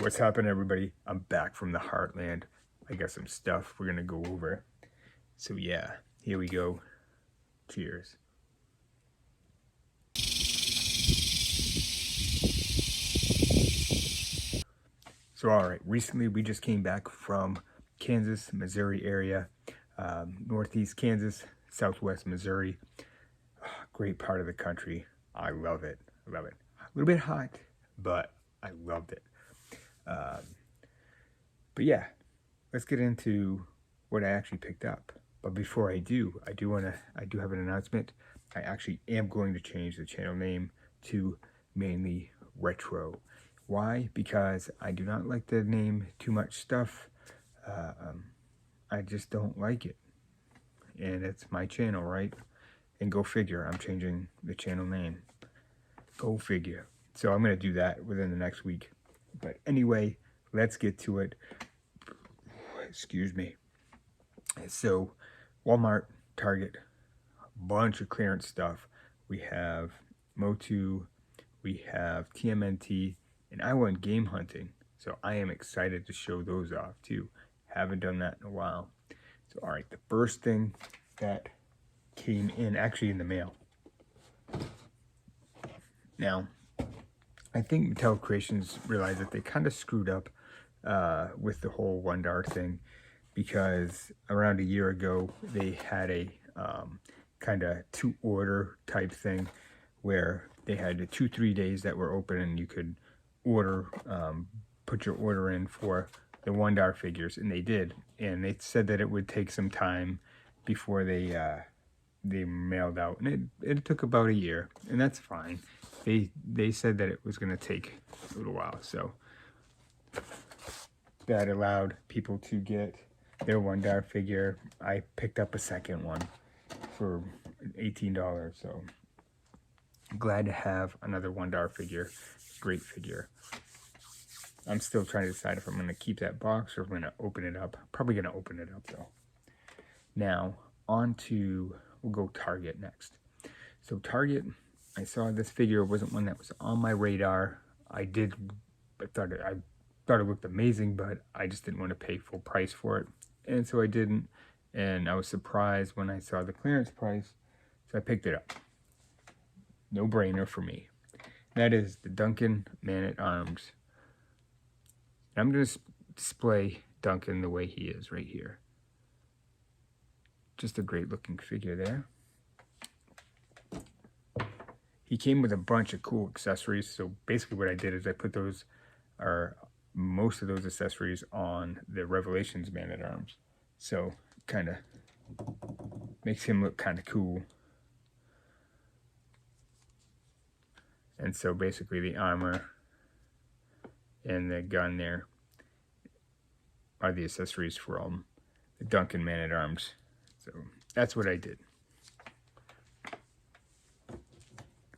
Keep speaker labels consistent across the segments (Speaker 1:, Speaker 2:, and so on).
Speaker 1: What's happening, everybody? I'm back from the heartland. I got some stuff we're gonna go over. So yeah, here we go. Cheers. So all right, recently we just came back from Kansas, Missouri area, northeast Kansas, southwest Missouri. Great part of the country. I love it. I love it. A little bit hot, but I loved it. But yeah, let's get into what I actually picked up. But before I do have an announcement. I actually am going to change the channel name to Maine-ly Retro. Why? Because I do not like the name Too Much Stuff. I just don't like it. And it's my channel, right? And go figure, I'm changing the channel name. Go figure. So I'm going to do that within the next week. But anyway, let's get to it. Excuse me. So Walmart, Target, bunch of clearance stuff. We have MOTU, we have TMNT, and I went game hunting. So I am excited to show those off too. Haven't done that in a while. So all right, the first thing that came in, actually in the mail. Now, I think Mattel Creations realized that they kind of screwed up with the whole $1 thing, because around a year ago they had a kind of to order type thing where they had 2-3 days that were open and you could order, put your order in for the $1 figures, and they did, and they said that it would take some time before they mailed out, and it took about a year, and that's fine. They said that it was going to take a little while, so that allowed people to get their $1 figure. I picked up a second one for $18, so I'm glad to have another $1 figure. Great figure. I'm still trying to decide if I'm going to keep that box or if I'm going to open it up. Probably going to open it up though. Now on to, we'll go Target next. So Target, I saw this figure. It wasn't one that was on my radar. I thought it looked amazing, but I just didn't want to pay full price for it, and so I didn't. And I was surprised when I saw the clearance price, so I picked it up. No brainer for me. That is the Duncan Man-at-Arms. I'm going to display Duncan the way he is right here. Just a great looking figure there. He came with a bunch of cool accessories, so basically what I did is I put those, or most of those accessories, on the Revelations Man-at-Arms. So kind of makes him look kind of cool. And so basically the armor and the gun there are the accessories for the Duncan Man-at-Arms. So that's what I did.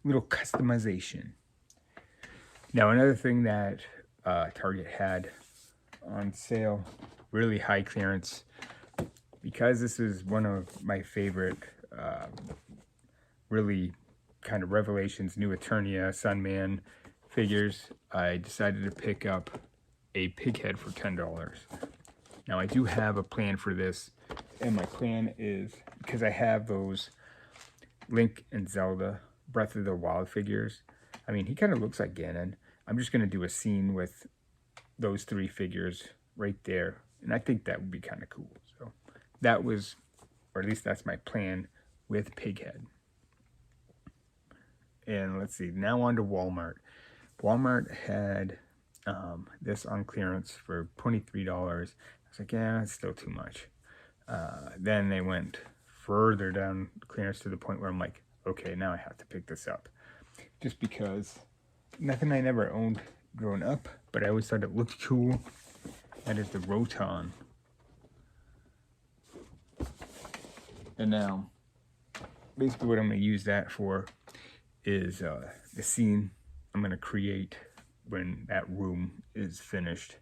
Speaker 1: Little customization. Now another thing that Target had on sale, really high clearance, because this is one of my favorite really kind of Revelations, New Eternia, Sunman figures, I decided to pick up a pig head for $10. Now I do have a plan for this, and my plan is, because I have those Link and Zelda Breath of the Wild figures. I mean, he kind of looks like Ganon. I'm just going to do a scene with those 3 figures right there, and I think that would be kind of cool. So that was, or at least that's my plan with Pighead. And let's see, now on to Walmart. Walmart had this on clearance for $23. I was like, yeah, it's still too much. Then they went further down clearance to the point where I'm like, okay, now I have to pick this up. Just because, nothing I never owned growing up, but I always thought it looked cool. That is the Roton. And now, basically what I'm going to use that for is the scene I'm going to create when that room is finished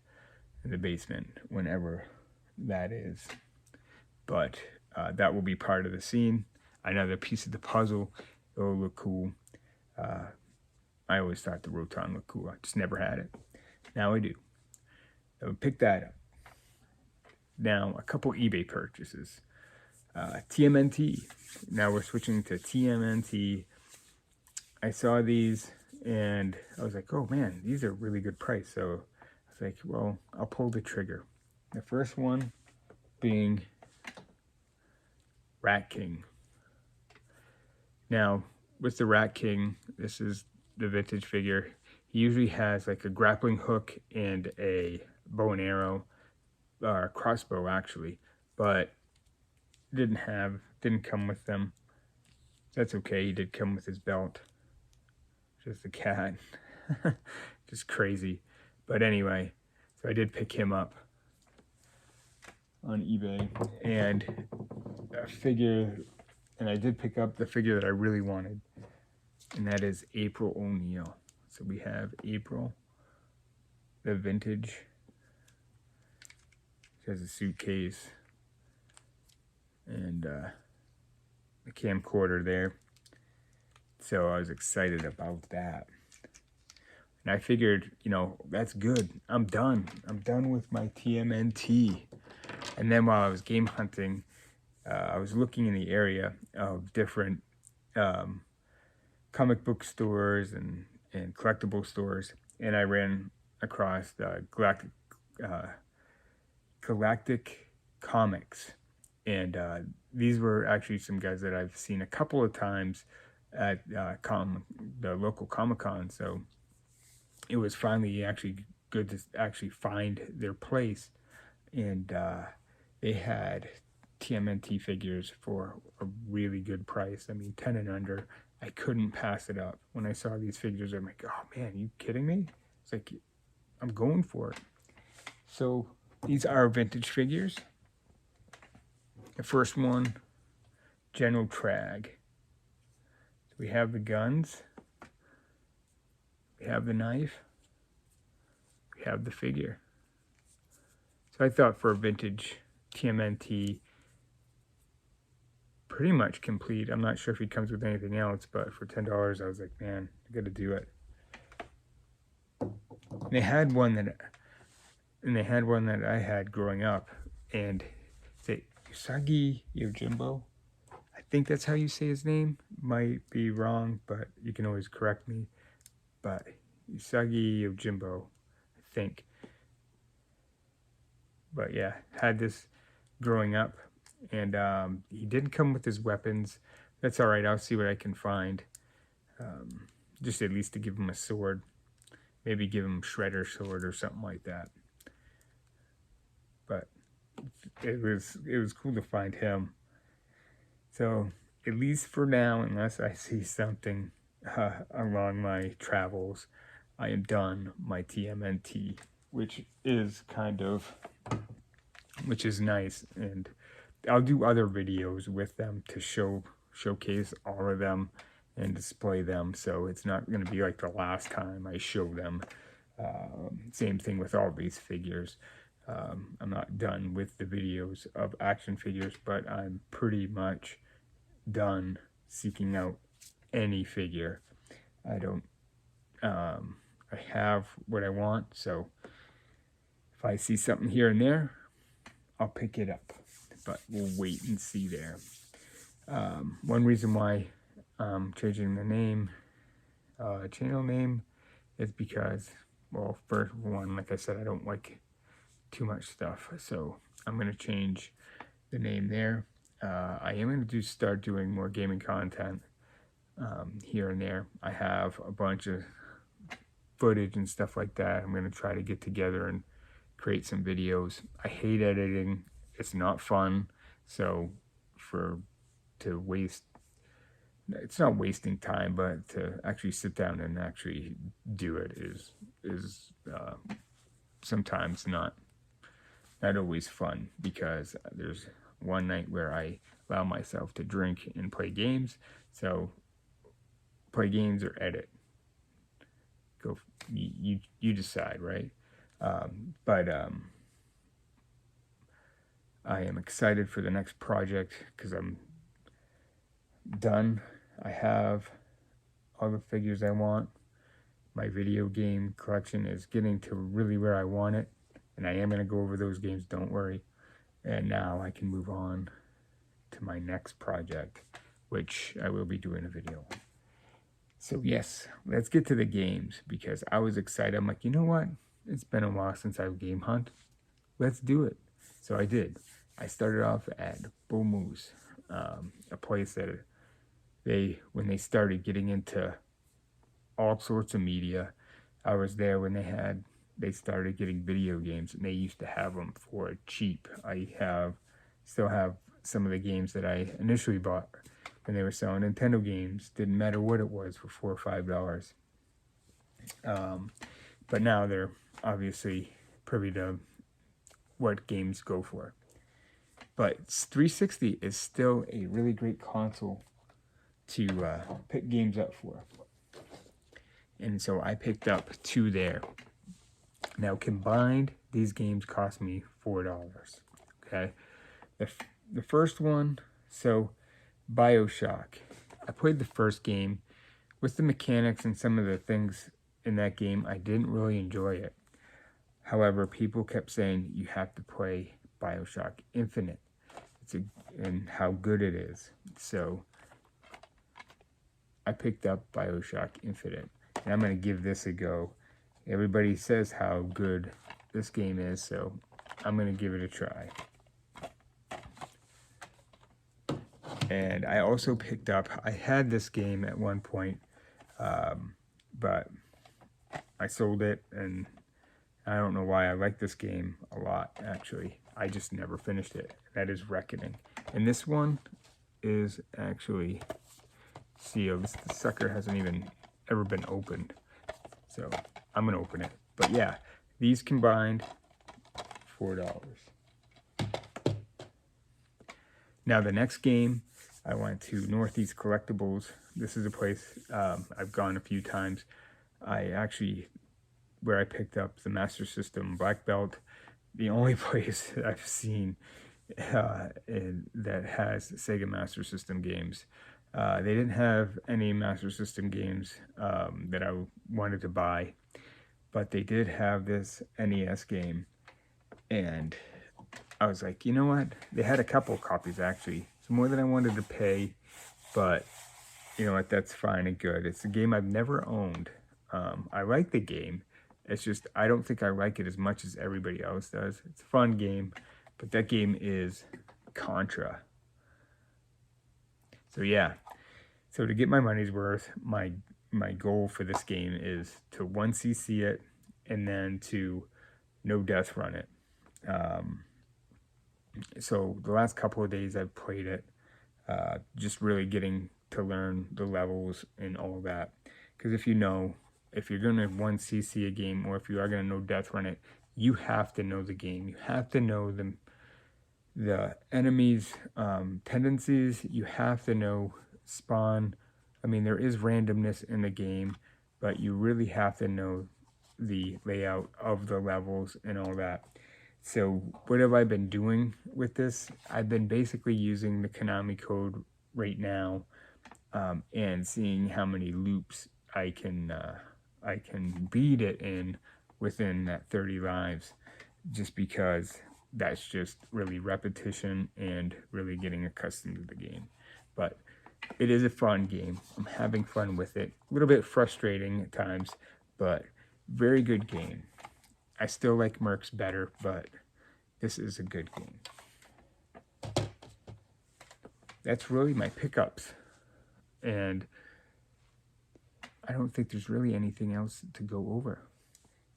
Speaker 1: in the basement, whenever that is. But that will be part of the scene. Another piece of the puzzle. It will look cool. I always thought the Roton looked cool. I just never had it. Now I do. I would pick that up. Now, a couple eBay purchases. TMNT. Now we're switching to TMNT. I saw these and I was like, oh man, these are really good price. So I was like, well, I'll pull the trigger. The first one being Rat King. Now, with the Rat King, this is the vintage figure. He usually has like a grappling hook and a bow and arrow, or crossbow actually, but didn't come with them. That's okay. He did come with his belt. Just a cat. Just crazy. But anyway, so I did pick him up on eBay, and a figure, and I did pick up the figure that I really wanted, and that is April O'Neil. So we have April, the vintage. She has a suitcase and a camcorder there. So I was excited about that. And I figured, you know, that's good. I'm done. I'm done with my TMNT. And then while I was game hunting, I was looking in the area of different comic book stores and collectible stores. And I ran across the Galactic Comics. And these were actually some guys that I've seen a couple of times at the local Comic-Con. So it was finally actually good to actually find their place. And they had TMNT figures for a really good price. I mean, 10 and under. I couldn't pass it up. When I saw these figures, I'm like, oh man, are you kidding me? It's like, I'm going for it. So these are vintage figures. The first one, General Trag. So we have the guns. We have the knife. We have the figure. So I thought for a vintage TMNT, pretty much complete. I'm not sure if he comes with anything else, but for $10, I was like, man, I gotta do it. And they had one that I had growing up, and it's Usagi Yojimbo. I think that's how you say his name. Might be wrong, but you can always correct me. But Usagi Yojimbo, I think. But yeah, had this growing up, and he didn't come with his weapons. That's all right. I'll see what I can find. Just at least to give him a sword. Maybe give him Shredder sword or something like that. But it was cool to find him. So at least for now, unless I see something along my travels, I am done my TMNT, which is nice, and I'll do other videos with them to showcase all of them and display them, so it's not going to be like the last time I show them. Same thing with all these figures. I'm not done with the videos of action figures, but I'm pretty much done seeking out any figure. I have what I want, so if I see something here and there, I'll pick it up, but we'll wait and see there. One reason why I'm changing the name, channel name, is because, well, first one, like I said, I don't like too much stuff, so I'm going to change the name there. I am going to start doing more gaming content here and there. I have a bunch of footage and stuff like that. I'm going to try to get together and create some videos. I hate editing. It's not fun. So it's not wasting time, but to actually sit down and actually do it is sometimes not always fun, because there's one night where I allow myself to drink and play games. So play games or edit. Go, you decide, right? But I am excited for the next project because I'm done. I have all the figures I want. My video game collection is getting to really where I want it. and I am going to go over those games, don't worry. And now I can move on to my next project, which I will be doing a video on. So yes, let's get to the games, because I was excited. I'm like, you know what? It's been a while since I've game hunt. Let's do it. So I did. I started off at Bull Moose, a place that when they started getting into all sorts of media. I was there when they started getting video games, and they used to have them for cheap. Still have some of the games that I initially bought when they were selling Nintendo games. Didn't matter what it was, for $4 or $5. But now they're obviously privy to what games go for. But 360 is still a really great console to pick games up for. And so I picked up 2 there. Now combined, these games cost me $4. Okay, the first one, so BioShock. I played the first game. With the mechanics and some of the things in that game, I didn't really enjoy it. However, people kept saying you have to play BioShock Infinite. And how good it is. So I picked up BioShock Infinite, and I'm going to give this a go. Everybody says how good this game is, so I'm going to give it a try. And I also picked up, I had this game at one point, but I sold it, and I don't know why. I like this game a lot, actually. I just never finished it. That is Reckoning. And this one is actually sealed. This sucker hasn't even ever been opened. So I'm going to open it. But yeah, these combined, $4. Now the next game, I went to Northeast Collectibles. This is a place I've gone a few times. Where I picked up the Master System Black Belt, the only place I've seen that has Sega Master System games. They didn't have any Master System games that I wanted to buy, but they did have this NES game, and I was like, you know what? They had a couple copies, actually. It's more than I wanted to pay, but you know what? That's fine and good. It's a game I've never owned. I like the game. It's just, I don't think I like it as much as everybody else does. It's a fun game, but that game is Contra. So yeah, so to get my money's worth, my goal for this game is to 1cc it, and then to no death run it. So the last couple of days I've played it, just really getting to learn the levels and all that. Because if you're going to 1cc a game, or if you are going to no death run it, you have to know the game. You have to know the enemies' tendencies. You have to know spawn. I mean, there is randomness in the game, but you really have to know the layout of the levels and all that. So what have I been doing with this? I've been basically using the Konami code right now, and seeing how many loops I can beat it in within that 30 lives, just because that's just really repetition and really getting accustomed to the game. But it is a fun game. I'm having fun with it. A little bit frustrating at times, but very good game. I still like Mercs better, but this is a good game. That's really my pickups. And I don't think there's really anything else to go over.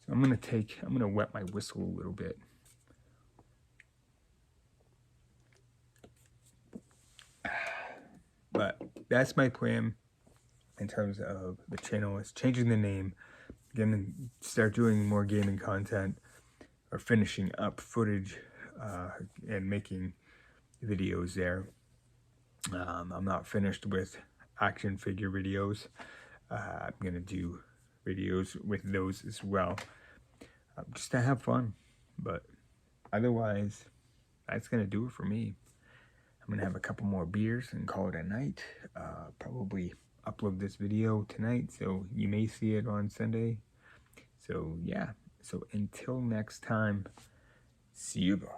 Speaker 1: So I'm gonna wet my whistle a little bit. But that's my plan in terms of the channel. Is changing the name, gonna start doing more gaming content, or finishing up footage and making videos there. I'm not finished with action figure videos. I'm gonna do videos with those as well, just to have fun. But otherwise, that's gonna do it for me. I'm gonna have a couple more beers and call it a night. Probably upload this video tonight, so you may see it on Sunday. So yeah, So until next time, see you.